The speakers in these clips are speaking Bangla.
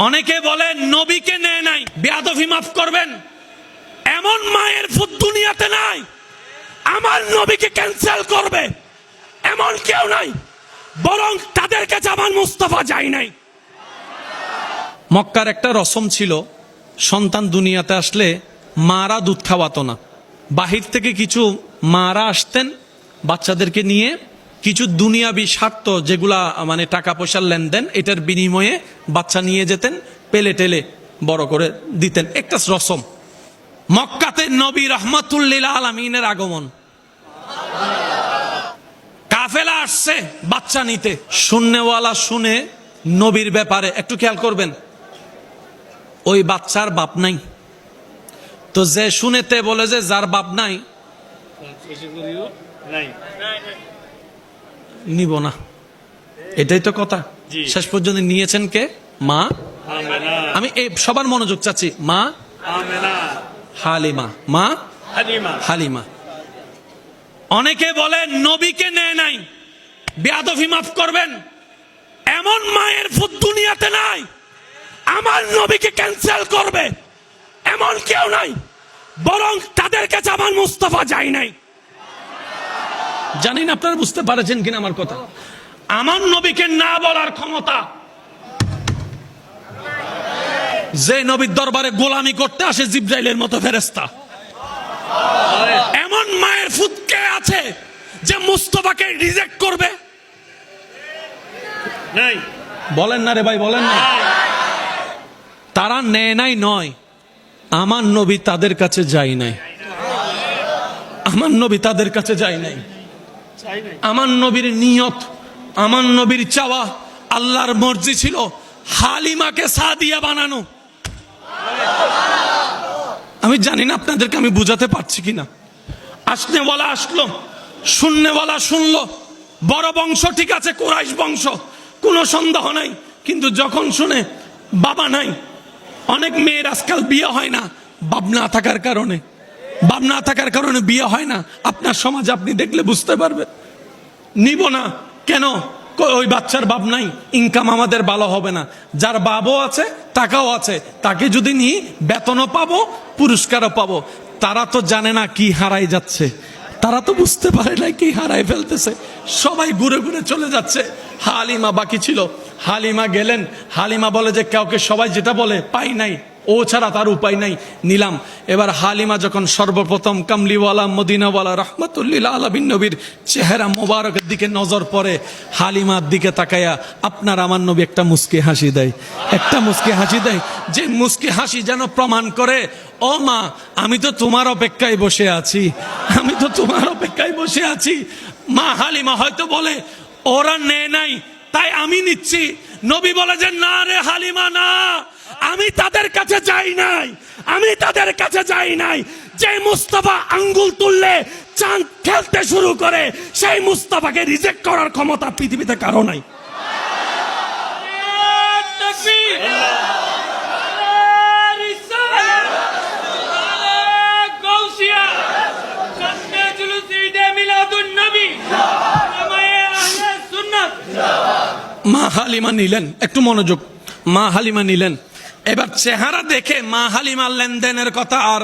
অনেকে বলে নবীকে নেয় নাই, বেয়াদবি মাফ করবেন, এমন মায়ের ফুট দুনিয়াতে নাই আমার নবীকে ক্যান্সেল করবে এমন কেউ নাই, বরং তাদের কাছে আমার মুস্তাফা যায় নাই। মক্কার একটা রসম ছিল, সন্তান দুনিয়াতে আসলে মারা দুধ খাওয়াতো না। বাহির থেকে কিছু মারা আসতেন বাচ্চাদেরকে নিয়ে, কিছু দুনিয়াবি স্বার্থ যেগুলা মানে টাকা পয়সার লেনদেন, এটার বিনিময়ে বাচ্চা নিয়ে যেতেন, পেলে টেলে বড় করে দিতেন, একটা রসম। মক্কাতে নবী রহমাতুল্লিল আলামিনের আগমন, কাফেলা আসছে বাচ্চা নিতে, শুননেওয়ালা শুনে নবীর ব্যাপারে একটু খেয়াল করবেন, ওই বাচ্চার বাপ নাই, তো যে শুনেতে বলে যে যার বাপ নাই নিব না, এটাই তো কথা। শেষ পর্যন্ত নিয়েছেন কে? মা। আমি এই সবার মনোযোগ চাচ্ছি, মা হালিমা, মা হালিমা। অনেকে বলে নবীকে নেয় নাই, বেয়াদবি মাফ করবেন, এমন মায়ের ফুট দুনিয়াতে নাই আমার নবীকে ক্যান্সেল করবে এমন কেউ নাই, বরং তাদের কাছে আমার মুস্তাফা যায় নাই। জানি না আপনারা বুঝতে পারছেন কিনা আমার কথা। আমার নবীকে না বলার ক্ষমতা যে নবীর দরবারে গোলামি করতে আসে জিব্রাইলের মতো ফেরেশতা, এমন মায়ের ফুট কে আছে যে মুস্তাফাকে রিজেক্ট করবে? নাই। বলেন না রে ভাই, বলেন না। তারা নেয় নাই নয়, আমার নবী তাদের কাছে যায় নাই, আমার নবী তাদের কাছে যায় নাই। আমার নবীর নিয়ত, আমার নবীর চাওয়া, আল্লাহর মর্জি ছিল হালিমাকে সাদিয়া বানানো। আমি জানি না আপনাদেরকে আমি বুঝাতে পারছি কিনা। আসনেওয়ালা আসলো, শুননেওয়ালা শুনলো, বড় বংশ ঠিক আছে, কুরাইশ বংশ, কোনো সন্দেহ নাই, কিন্তু যখন শুনে বাবা নাই, অনেক মেয়ের আজকাল বিয়ে হয় না বাপ না থাকার কারণে, বাপ না থাকার কারণে বিয়ে হয় না। আপনার সমাজ আপনি দেখলে বুঝতে পারবেন। নিব না কেন? ওই বাচ্চার বাপ নাই, ইনকাম আমাদের ভালো হবে না। যার বাবও আছে, টাকাও আছে, তাকে যদি নিই বেতনও পাবো, পুরস্কারও পাবো। তারা তো জানে না কি হারাই যাচ্ছে, তারা তো বুঝতে পারে না কি হারাই ফেলতেছে। সবাই ঘুরে ঘুরে চলে যাচ্ছে, হালিমা বাকি ছিল। হালিমা গেলেন, হালিমা বলে যে কাউকে সবাই যেটা বলে পাই নাই, ও ছাড়া তার উপায় নাই, নিলাম। এবার হালিমা যখন সর্বপ্রথম কামলিওয়ালা মদিনাওয়ালা রহমাতুল্লিল আলামিন নবীর চেহারা মোবারকের দিকে নজর পড়ে, হালিমার দিকে তাকায়া আপনার আমার নবী একটা মুস্কি হাসি দেয়, একটা মুস্কি হাসি দেয়, যে মুস্কি হাসি যেন প্রমাণ করে ও মা আমি তো তোমার অপেক্ষায় বসে আছি, আমি তো তোমার অপেক্ষায় বসে আছি। মা হালিমা হয়তো বলে ওরা নেয় নাই তাই আমি নিচ্ছি। নবী বলে যে না রে হালিমা, না, আমি তাদের কাছে যাই নাই, আমি তাদের কাছে যাই নাই। যে মুস্তাফা আঙ্গুল তুললে চাঁদ খেলতে শুরু করে, সেই মুস্তাফাকে রিজেক্ট করার ক্ষমতা পৃথিবীতে কারো নাই। মা হালিমা নিলেন, একটু মনোযোগ, মা হালিমা নিলেন। এবার চেহারা দেখে মা হালিমার লেনদেনের কথা, আর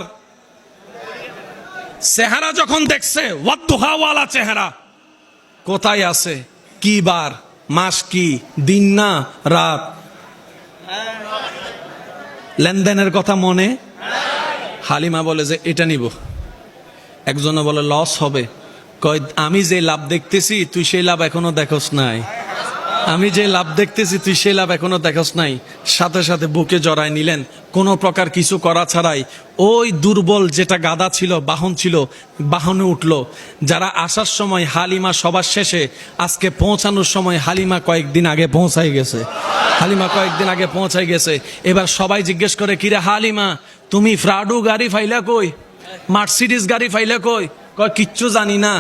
চেহারা যখন দেখছে ওয়াদ্দুহাওয়ালা চেহারা, কোথায় আছে, কি বার, মাস কি, দিন না রাত, লেনদেনের কথা মনে। হালিমা বলে যে এটা নিব। একজনে বলে লস হবে, কয় আমি যে লাভ দেখতেছি তুই সেই লাভ এখনো দেখোস নাই, আমি যে লাভ দেখতেছি তুই সেই লাভ এখনো দেখোস নাই। সাথে সাথে বুকে জড়ায় নিলেন, কোনো প্রকার কিছু করা ছাড়াই। ওই দুর্বল যেটা গাধা ছিল, বাহন ছিল, বাহনে উঠলো। যারা আসার সময় হালিমা সবার শেষে, আজকে পৌঁছানোর সময় হালিমা কয়েকদিন আগে পৌঁছাই গেছে, হালিমা কয়েকদিন আগে পৌঁছাই গেছে। এবার সবাই জিজ্ঞেস করে কিরে হালিমা তুমি ফ্রাডু গাড়ি ফাইলা কই, মার্সিডিজ গাড়ি ফাইলা কই? কয় কিচ্ছু জানি না।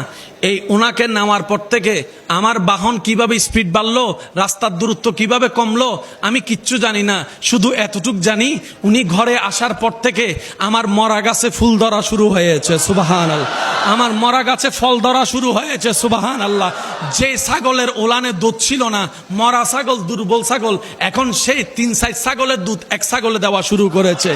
এই ওনাকে নেওয়ার পর থেকে আমার বাহন কিভাবে স্পিড বাড়লো, রাস্তার দূরত্ব কিভাবে কমলো, আমি কিচ্ছু জানি না। শুধু এতটুক জানি, উনি ঘরে আসার পর থেকে আমার মরা গাছে ফুল ধরা শুরু হয়েছে, সুবহানাল্লাহ। আমার মরা গাছে ফল ধরা শুরু হয়েছে, সুবহানাল্লাহ। যে ছাগলের ওলানে দুধ ছিল না, মরা ছাগল, দুর্বল ছাগল, এখন সেই 3-4 ছাগলের দুধ এক ছাগলে দেওয়া শুরু করেছে।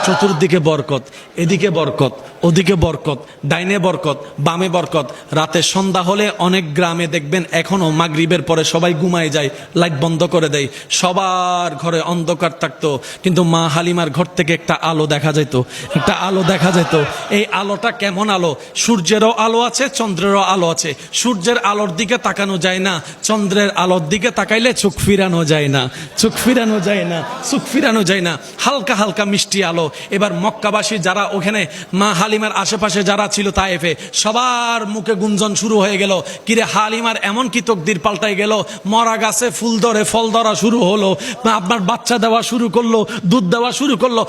চতুর্দিকে বরকত, এদিকে বরকত, ওদিকে বরকত, ডাইনে বরকত, বামে বরকত। রাতে সন্ধ্যা হলে অনেক গ্রামে দেখবেন এখনো মাগরিবের পরে সবাই ঘুমায় যায়, লাইট বন্ধ করে দেয়, সবার ঘরে অন্ধকার থাকতো, কিন্তু মা হালিমার ঘর থেকে একটা আলো দেখা যেত, একটা আলো দেখা যেত। এই আলোটা কেমন আলো? সূর্যেরও আলো আছে, চন্দ্রেরও আলো আছে। সূর্যের আলোর দিকে তাকানো যায় না, চন্দ্রের আলোর দিকে তাকাইলে চোখ ফিরানো যায় না, চোখ ফিরানো যায় না, চোখ ফিরানো যায় না। হালকা হালকা মিষ্টি আলো। এবার মক্কাবাসী যারা ওখানে মা হালিমার আশেপাশে যারা ছিল তায়েফে, সবার মুখে গুঞ্জন শুরু হয়ে গেল, কিরে হালিমার এমন কি তকদির পাল্টাই গেল, মরা গাছে ফুল ধরে ফল ধরা শুরু হলো, আপনার বাচ্চা দেওয়া শুরু করলো, দুধ দেওয়া শুরু করলো।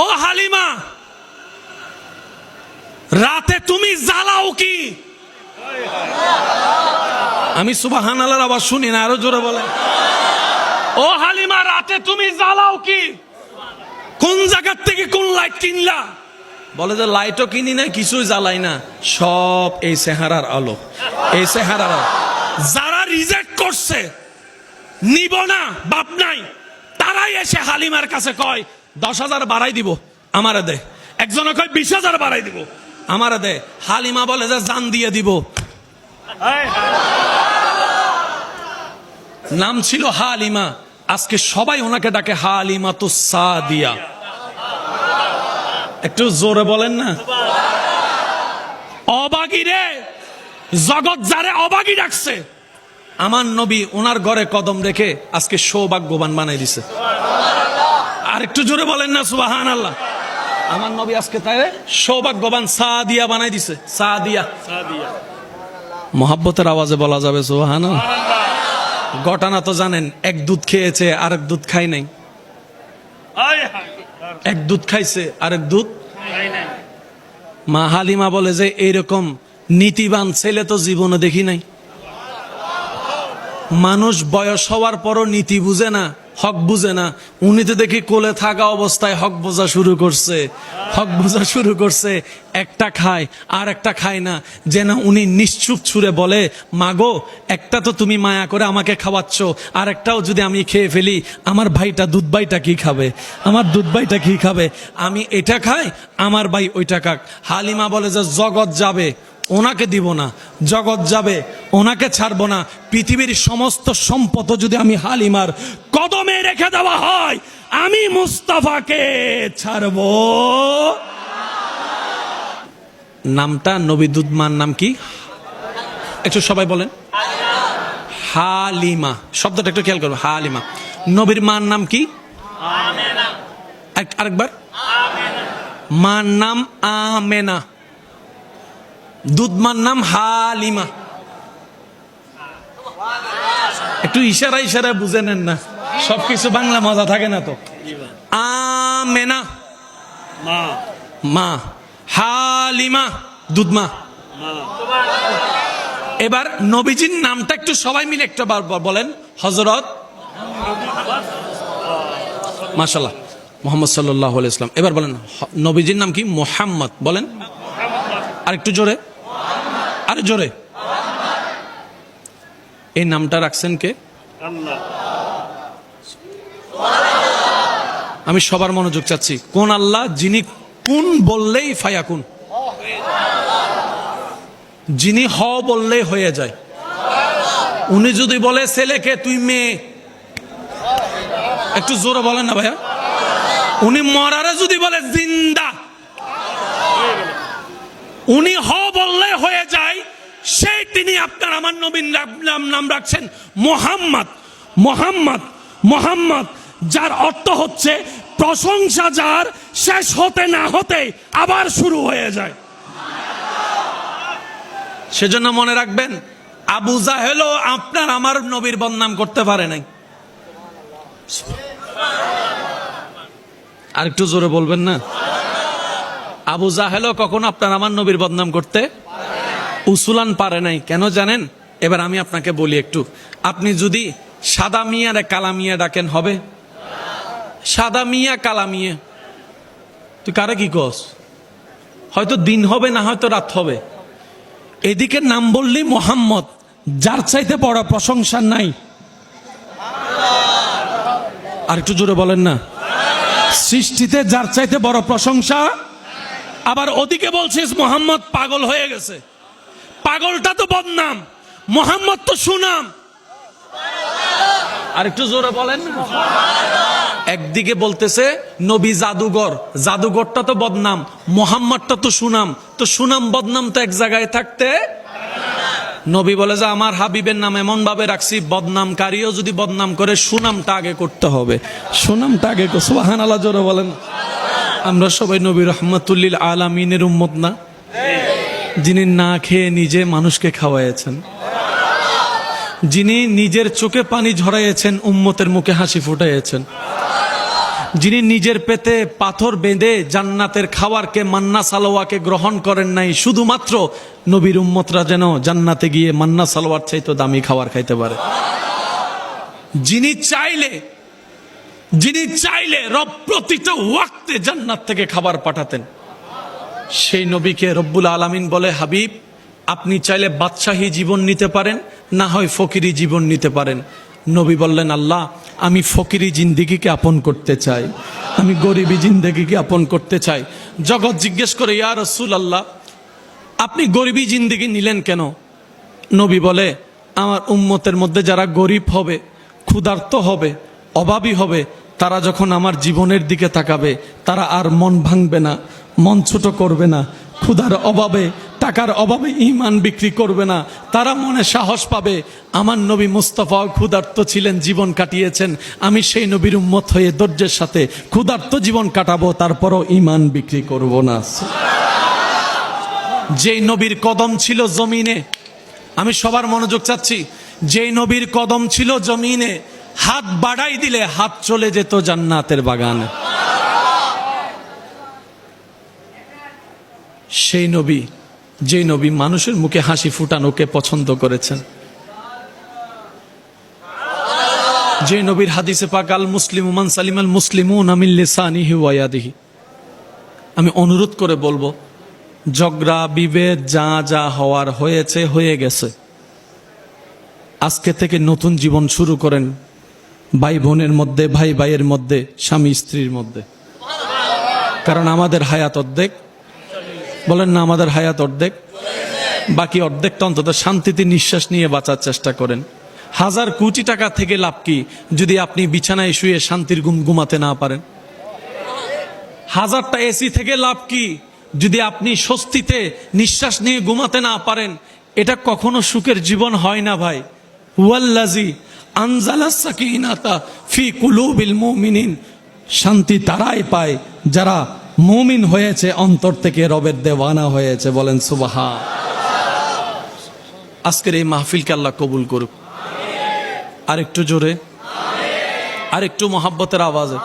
ও হালিমা, রাতে তুমি জ্বালাও কি? আমি সুবহানাল্লাহর আওয়াজ শুনি না, আরো জোরে বলে। ও হালিমা, রাতে তুমি জ্বালাও কি? কোন জায়গার থেকে কোন লাইট কিনলা? বলে যে লাইটও কিনি না, কিছুই জ্বালাই না, সব এই চেহারার আলো, এই চেহারার আলো। যারা রিজেক্ট করছে, নিব না, বাপ নাই, তারাই এসে হালিমার কাছে কয় 10,000 বাড়াই দিব, আমারে দে। একজনে কয় 20,000 বাড়াই দিব, আমারে দে। হালিমা বলে যে জান দিয়ে দিব। নাম ছিল হালিমা, আজকে সবাই ওনাকে ডাকে হালিমাতুস সাদিয়া। একটু জোরে বলেন না। অবাগী রে, জগৎ যারে অবাগী ডাকছে, আমার নবী ওনার ঘরে কদম রেখে আজকে সৌভাগ্যবান বানাই দিছে। আর একটু জোরে বলেন না সুবহানাল্লাহ। আমার নবী আজকে তাই সৌভাগ্যবান সাদিয়া বানাই দিছে, সাদিয়া। মহাব্বতের আওয়াজে বলা যাবে সুবহানাল্লাহ। ঘটনা তো জানেন, এক দুধ খেয়েছে আরেক দুধ খাই নাই, এক দুধ খাইছে আরেক দুধ। মা হালিমা বলে যে এইরকম নীতিবান ছেলে তো জীবনে দেখি নাই। মানুষ বয়স হওয়ার পরও নীতি বুঝে না, হক বুঝে না। উনি তো দেখি কোলে থাকা অবস্থায় হক বোঝা শুরু করছে, হক বোঝা শুরু করছে। একটা খায় আর একটা খায় না, যেন উনি নিশ্চুপ ছুঁড়ে বলে, মাগো একটা তো তুমি মায়া করে আমাকে খাওয়াচ্ছ, আর একটাও যদি আমি খেয়ে ফেলি, আমার ভাইটা দুধ ভাইটা কি খাবে, আমার দুধ ভাইটা কি খাবে? আমি এটা খাই, আমার ভাই ওইটা খাক। হালিমা বলে যে জগৎ যাবে, ওনাকে দিব না, জগৎ যাবে, ওনাকে ছাড়বো না। পৃথিবীর সমস্ত সম্পদ যদি আমি হালিমার কদমে রেখে দেওয়া হয়, আমি মুস্তাফাকে ছাড়বো। নামটা নবী দুধমার নাম কি? একটু সবাই বলেন। হালিমা শব্দটা একটু খেয়াল করবো। হালিমা। নবীর মার নাম কি? আরেকবার। মার নাম আমেনা, দুধমার নাম হালিমা। একটু ইশারা ইশারা বুঝে নেন না, সবকিছু বাংলা মজা থাকে না তো। আমেনা মা, হালিমা দুধমা। এবার নবীজির নামটা একটু সবাই মিলে একটু বলেন। হযরত মাশাআল্লাহ মুহাম্মদ সাল্লাল্লাহু আলাইহি ওয়াসাল্লাম। এবার বলেন নবীজির নাম কি? মুহাম্মদ। বলেন আর একটু জোরে, আরে জোরে। এই নামটা রাখছেন কে? আল্লাহ। আমি সবার মনোযোগ চাচ্ছি। কোন আল্লাহ? যিনি কুন বললেই ফায়াকুন, যিনি হ বললেই হয়ে যায়। উনি যদি বলে ছেলেকে তুই মেয়ে, একটু জোরে বলেন না ভাইয়া। উনি মরারে যদি বলে জিন্দা, উনি হ বললে হয়ে যায়। সেই তিনি আপনার আমার নবীর নাম রাখছেন মুহাম্মদ। মুহাম্মদ, মুহাম্মদ, যার অর্থ হচ্ছে প্রশংসা যার শেষ হতে না হতে আবার শুরু হয়ে যায়। সেজন্য মনে রাখবেন, আবু জাহেলও আপনার আমার নবীর বদনাম করতে পারে নাই। আর একটু জোরে বলবেন না। আবু জাহেলও কখনো আপনার আমার নবীর বদনাম করতে উসুলান পারে নাই কেন জানেন? এবার আমি আপনাকে বলি একটু, আপনি যদি সাদা মিয়ারে কালা মিয়া ডাকেন হবে? সাদা মিয়া কালা মিয়া, তুই কারে কি কস? হয়তো দিন হবে, না হয়তো রাত হবে। এদিকে নাম বললি মোহাম্মদ, যার চাইতে বড় প্রশংসা নাই। আর একটু জোরে বলেন না। সৃষ্টিতে যার চাইতে বড় প্রশংসা। আবার ওদিকে বলছিস মোহাম্মদ পাগল হয়ে গেছে। পাগলটা তো বদনাম, মোহাম্মদ তো সুনাম। আর একটু জোরে বলেন না। একদিকে বলতেছে নবী জাদুঘর, জাদুঘরটা তো বদনাম, মোহাম্মদটা তো সুনাম। তো সুনাম বদনাম তো এক জায়গায় থাকতে। নবী বলে যে আমার হাবিবের নাম এমন ভাবে রাখছি, বদনামকারীও যদি বদনাম করে সুনামটা আগে করতে হবে। সুনামটা আগে। সুবহানাল্লাহ, জোরে বলেন। আমরা সবাই নবী রহমাতুল্লিল আলামিনের উম্মত না? যিনি না খেয়ে নিজে মানুষকে খাওয়াইছেন, যিনি নিজের চোখে পানি ঝরাইয়েছেন, উম্মতের মুখে হাসি ফুটাইয়েছেন, যিনি নিজের পেটে পাথর বেঁধে জান্নাতের খাবারকে, মান্না সালোয়াকে গ্রহণ করেন নাই, শুধুমাত্র নবীর উম্মতরা যেন জান্নাতে গিয়ে মান্না সালোয়ার চাইতো দামি খাবার খাইতে পারে। যিনি চাইলে রব প্রতিটা ওয়াক্তে জান্নাত থেকে খাবার পাঠাতেন, সেই নবীকে রব্বুল আলামিন বলে, হাবিব আপনি চাইলে বাদশাহী জীবন নিতে পারেন, না হয় ফকিরি জীবন নিতে পারেন। নবী বললেন, আল্লাহ আমি ফকিরি জিন্দেগিকে আপন করতে চাই, আমি গরিবী জিন্দেগিকে আপন করতে চাই। জগৎ জিজ্ঞেস করে, ইয়া রাসূলুল্লাহ আপনি গরিবী জিন্দেগি নিলেন কেন? নবী বলে, আমার উম্মতের মধ্যে যারা গরিব হবে, ক্ষুধার্ত হবে, অভাবী হবে, তারা যখন আমার জীবনের দিকে তাকাবে, তারা আর মন ভাঙবে না, মন ছোট করবে না, ক্ষুধার অভাবে, টাকার অভাবে ঈমান বিক্রি করবে না, তারা মনে সাহস পাবে। আমার নবী মুস্তাফা ক্ষুধার্ত ছিলেন, জীবন কাটিয়েছেন, আমি সেই নবীর উম্মত হয়ে ধৈর্যের সাথে ক্ষুধার্ত জীবন কাটাবো, তারপরও ঈমান বিক্রি করব না। যেই নবীর কদম ছিল জমিনে, আমি সবার মনোযোগ চাচ্ছি, যেই নবীর কদম ছিল জমিনে, হাত বাড়াই দিলে হাত চলে যেত জান্নাতের বাগানে। সেই নবী, যে নবী মানুষের মুখে হাসি ফুটানোকে পছন্দ করেছেন, যে নবীর হাদিসে পাক আল মুসলিমু মান সালিমাল মুসলিমুনা মিন লিসানিহি ওয়া ইয়াদিহি। আমি অনুরোধ করে বলবো, ঝগড়া বিভেদ যা যা হওয়ার হয়েছে হয়ে গেছে, আজকে থেকে নতুন জীবন শুরু করেন, ভাই বোনের মধ্যে, ভাই ভাইয়ের মধ্যে, স্বামী স্ত্রীর মধ্যে। কারণ আমাদের হায়াত অর্ধেক, বলেন না, আমাদের হায়াত অর্ধেক, বাকি অর্ধেকটা অন্তত শান্তিতে নিঃশ্বাস নিয়ে বাঁচার চেষ্টা করেন। 1000 কোটি টাকা থেকে লাভ কি যদি আপনি বিছানায় শুয়ে শান্তির ঘুম ঘুমাতে না পারেন? 1000টা এসি থেকে লাভ কি যদি আপনি স্বস্তিতে নিঃশ্বাস নিয়ে ঘুমাতে না পারেন? এটা কখনো সুখের জীবন হয় না ভাই। ওয়াল্লাযী আনজালাস সাকিনাতা ফি কুলুবিল মুমিনিন, শান্তি তারাই পায় যারা মুমিন হয়েছে, অন্তর থেকে রবের দেওয়ানা হয়েছে। বলেন সুবহান। আজকের এই মাহফিলকে আল্লাহ কবুল করুক। আরেকটু জোরে, আরেকটু মহাব্বতের আওয়াজে।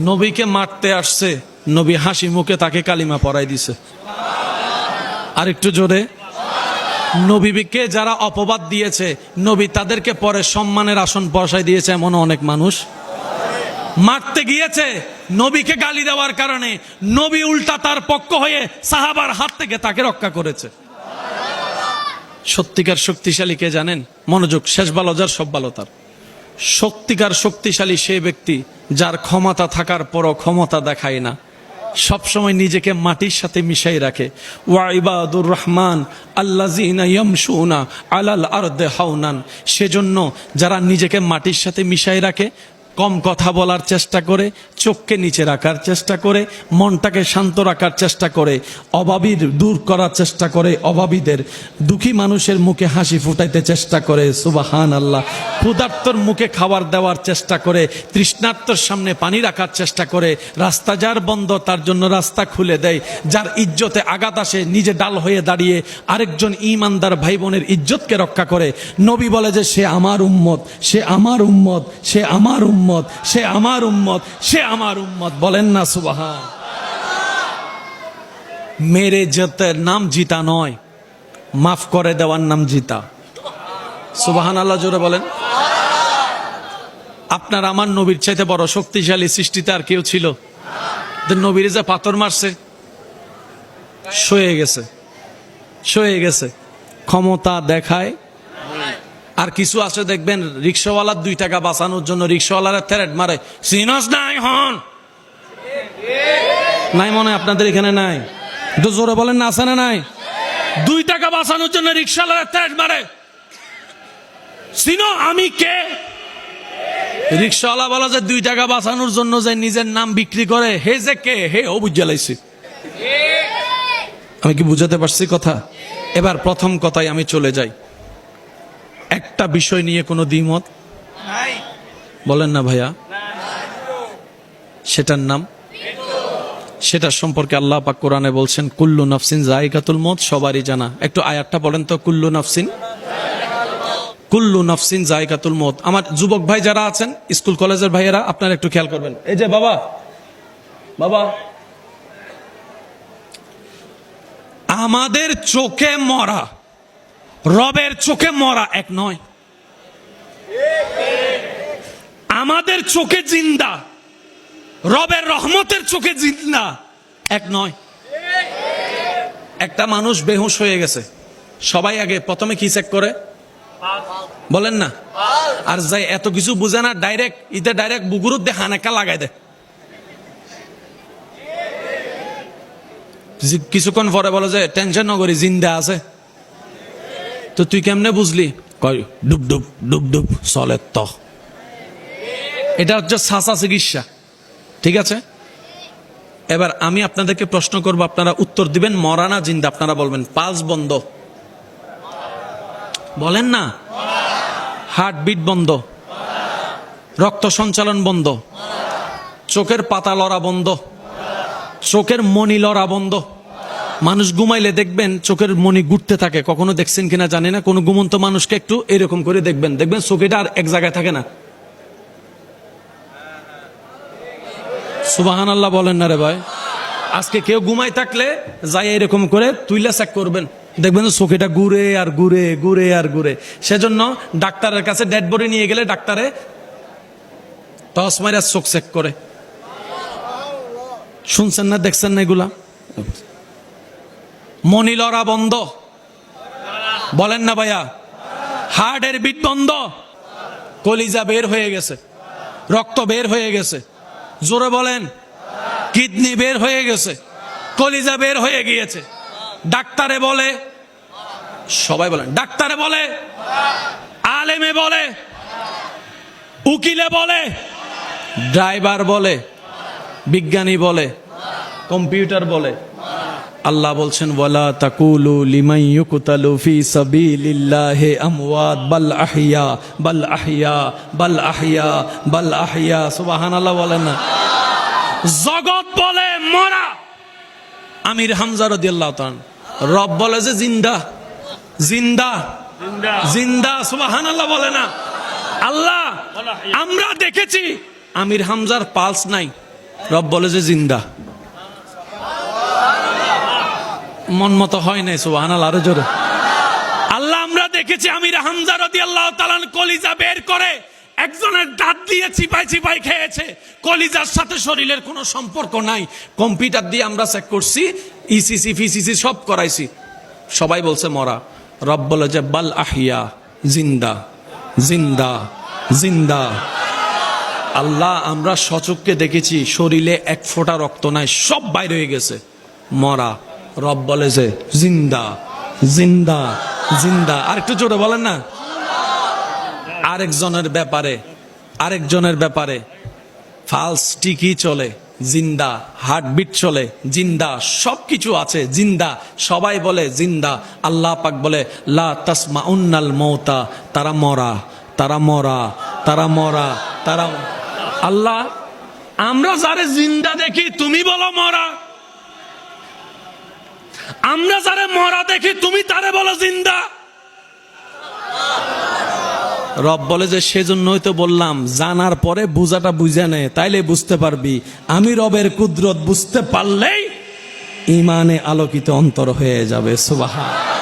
নবীকে মারতে আসছে, নবী হাসি মুখে তাকে কালিমা পড়াই দিছে। আরেকটু জোরে। নবীকে যারা অপবাদ দিয়েছে, নবী তাদেরকে পরে সম্মানের আসন বসাই দিয়েছে। এমন অনেক মানুষ মারতে গিয়েছে, নবীকে গালি দেওয়ার কারণে নবী উল্টা তার পক্ষ হয়ে সাহাবার হাত থেকে তাকে রক্ষা করেছে। সত্যিকার শক্তিশালী কে জানেন? মনোযোগ, শেষ ভালো যার সব ভালো তার। সত্যিকার শক্তিশালী সেই ব্যক্তি যার ক্ষমতা থাকার পরও ক্ষমতা দেখায় না, সবসময় নিজেকে মাটির সাথে মিশাই রাখে। ওয়া ইবাদুর রহমান আল্লাযিনা ইয়ামশুনা আলাল আরদি হাওনান। সেজন্য যারা নিজেকে মাটির সাথে মিশাই রাখে, কম কথা বলার চেষ্টা করে, চোখকে নিচে রাখার চেষ্টা করে, মনটাকে শান্ত রাখার চেষ্টা করে, অভাবীর দূর করার চেষ্টা করে, অভাবীদের, দুঃখী মানুষের মুখে হাসি ফুটাইতে চেষ্টা করে। সুবহানাল্লাহ। ক্ষুধার্তর মুখে খাবার দেওয়ার চেষ্টা করে, তৃষ্ণার্তর সামনে পানি রাখার চেষ্টা করে, রাস্তা যার বন্ধ তার জন্য রাস্তা খুলে দেয়, যার ইজ্জতে আঘাত আসে নিজে ডাল হয়ে দাঁড়িয়ে আরেকজন ঈমানদার ভাই বোনের ইজ্জতকে রক্ষা করে। নবী বলে যে সে আমার উম্মত, সে আমার উম্মত, সে আমার উম্মত, সে আমার উম্মত, সে আমার উম্মত। বলেন না সুবহান। মেরে যেতে নাম জিতা নয়, মাফ করে দেওয়ার নাম জিতা। সুবহানাল্লাহ জোরে বলেন। আপনার আমার নবীর চাইতে বড় শক্তিশালী সৃষ্টিতে আর কেউ ছিল? নবীরে যে পাথর মারছে, সয়ে গেছে, সয়ে গেছে, ক্ষমতা দেখায়। আর কিছু আছে দেখবেন রিক্সাওয়ালার 2 টাকা বাঁচানোর জন্য রিক্সাওয়ালারা থ্রেট মারে, সিনস নাই হন নাই, মনে হয় আপনাদের এখানে নাই? একটু জোরে বলেন না, আছে না নাই? 2 টাকা বাঁচানোর জন্য রিক্সাওয়ালারা থ্রেট মারে, সিনো আমি কে? রিক্সাওয়ালা বলা যে 2 টাকা বাঁচানোর জন্য যে নিজের নাম বিক্রি করে, হে যে কে, হে ও বুঝালাইছি। আমি কি বুঝাতে পারছি কথা? এবার প্রথম কথায় আমি চলে যাই। একটা বিষয় নিয়ে কোনো দ্বিমত বলেন না ভাইয়া, সেটার নাম, সেটার সম্পর্কে আল্লাহ পাক কোরআনে বলছেন কুল্লু নাফসিন যায়িকাতুল মউত, সবারই জানা। একটু আয়াতটা বলেন তো, কুল্লু নাফসিন, কুল্লু নাফসিন যায়িকাতুল মউত। আমার যুবক ভাই যারা আছেন, স্কুল কলেজের ভাইয়েরা, আপনারা একটু খেয়াল করবেন। এই যে বাবা, বাবা, আমাদের চোখে মরা রবের চোখে মরা এক নয়। আমাদের চোখে জিন্দা রবের রহমতের চোখে জিন্দা এক নয়। একটা মানুষ বেহুশ হয়ে গেছে, সবাই আগে প্রথমে কি চেক করে বলেন না? আর যাই এত কিছু বুঝে না, ডাইরেক্ট বুগুরুত দিয়ে হানেকা লাগাই দেয়। কিছুক্ষণ পরে বলে যে টেনশন নগরী জিন্দা আছে। তো তুই কেমনে বুঝলি? কয় ডুব ডুব ডুব ডুব চলে। তো এটা হচ্ছে সাসা চিকিৎসা, ঠিক আছে? এবার আমি আপনাদেরকে প্রশ্ন করবো, আপনারা উত্তর দিবেন মরা না জিন্দা। আপনারা বলবেন পালস বন্ধ, বলেন না, হার্টবিট বন্ধ, রক্ত সঞ্চালন বন্ধ, চোখের পাতা লড়া বন্ধ, চোখের মনি লড়া বন্ধ। মানুষ ঘুমাইলে দেখবেন চোখের মনি ঘুরতে থাকে। কখনো দেখছেন কিনা জানি না, কোন ঘুমন্ত মানুষকে একটু এরকম করে দেখবেন, দেখবেন চোখেটা আর এক জায়গায় থাকে না। সুবহানাল্লাহ বলেন না রে ভাই। আজকে কেউ ঘুমাই থাকলে যাই এরকম করে তুইলা চেক করবেন, দেখবেন চোখেটা ঘুরে আর ঘুরে, ঘুরে আর ঘুরে। সেজন্য ডাক্তারের কাছে ডেড বডি নিয়ে গেলে ডাক্তারে টস মাইরা চোখ চেক করে। শুনছেন না, দেখছেন না এগুলা? মনি লড়া বন্ধ, বলেন না ভাইয়া। হার্টের বিট বন্ধ, কলিজা বের হয়ে গেছে, রক্ত বের হয়ে গেছে, জোরে বলেন। কিডনি বের হয়ে গেছে, কলিজা বের হয়ে গিয়েছে। ডাক্তারে বলে, সবাই বলেন, ডাক্তারে বলে, আলেমে বলে, উকিলে বলে, ড্রাইভার বলে, বিজ্ঞানী বলে, কম্পিউটার বলে। আল্লাহ বলছেন ওয়ালা তাকুলু লিমান ইউকতালু ফি সাবিলিল্লাহি আমওয়াত বাল আহইয়া বাল আহইয়া বাল আহইয়া বাল আহইয়া। সুবহানাল্লাহ বলেন না। জগৎ বলে মরা, আমির হামজা রাদিয়াল্লাহু তাআলা। রব বলে যে জিন্দা, জিন্দা, জিন্দা। সুবহানাল্লাহ বলে না। আল্লাহ আমরা দেখেছি আমির হামজার পালস নাই, রব বলে যে জিন্দা। মন মতো হয় নাই। সুবহানাল্লাহ আরো জোরে। আল্লাহ আমরা দেখেছি আমির হামজা রাদিয়াল্লাহু তাআলা কলিজা বের করে একজনের দাঁত দিয়ে চিপাই চিপাই খেয়েছে। কলিজার সাথে শরীরের কোনো সম্পর্ক নাই। কম্পিউটার দিয়ে আমরা চেক করছি, ইসিসি ফিসিসি সব করাইছি, সবাই বলছে মরা। রব বলে যে বাল আহিয়া, জিন্দা, জিন্দা, জিন্দা। আল্লাহ আমরা সচক্ষে দেখেছি শরীরে এক ফোঁটা রক্ত নাই, সব বাইরে হয়ে গেছে, মরা। রব বলে যে জিন্দা, জিন্দা, জিন্দা। আর একটু জোরে বলেন না। আরেকজনের ব্যাপারে ফালস টিকি চলে, জিন্দা, হার্টবিট চলে, জিন্দা, সবকিছু আছে, জিন্দা। সবাই বলে জিন্দা। আল্লাহ পাক বলে লা তাসমাউন্নাল মৌতা, তারা মরা, তারা মরা, তারা মরা, তারা। আল্লাহ আমরা যারে জিন্দা দেখি তুমি বলো মরা, আমরা যারে মরা দেখি তুমি তারে বলো জিন্দা। রব বলে যে সেজন্যই তো বললাম জানার পরে বুঝাটা বুঝে নে, তাইলে বুঝতে পারবি। আমি রবের কুদরত বুঝতে পারলেই ইমানে আলোকিত অন্তর হয়ে যাবে। সুবহান।